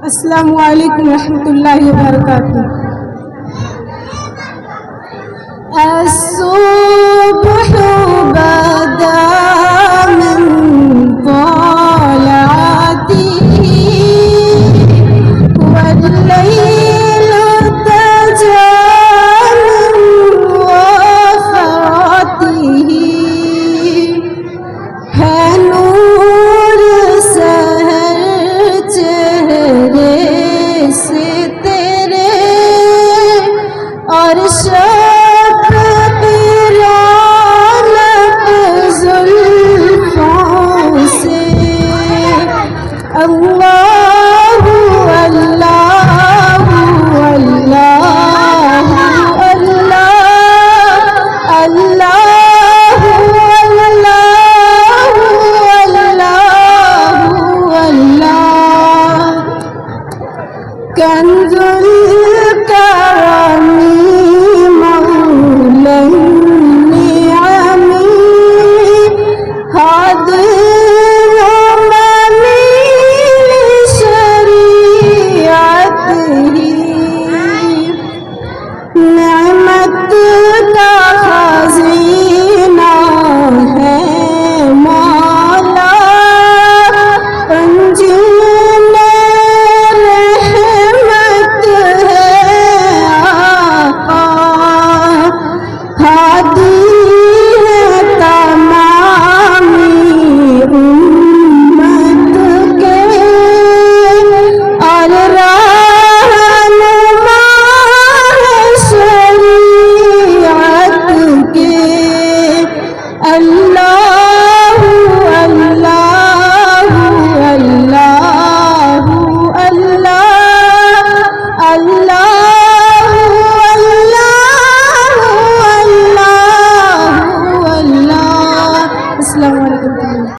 अस्सलामु अलैकुम रहमतुल्लाहि व बरकातुहू। अस्सुब्हु बदा मिन तलाअतिही वल्लैलु तजा मिन वफ़ातिही। है नूर सहर चेहरे से तेरे और शब तेरा लब जुल्फों से। अल्लाहु अल्लाहु अल्लाहु अल्लाह अल्लाहु अल्लाहु अल्लाहु अल्लाह। कंजुल करम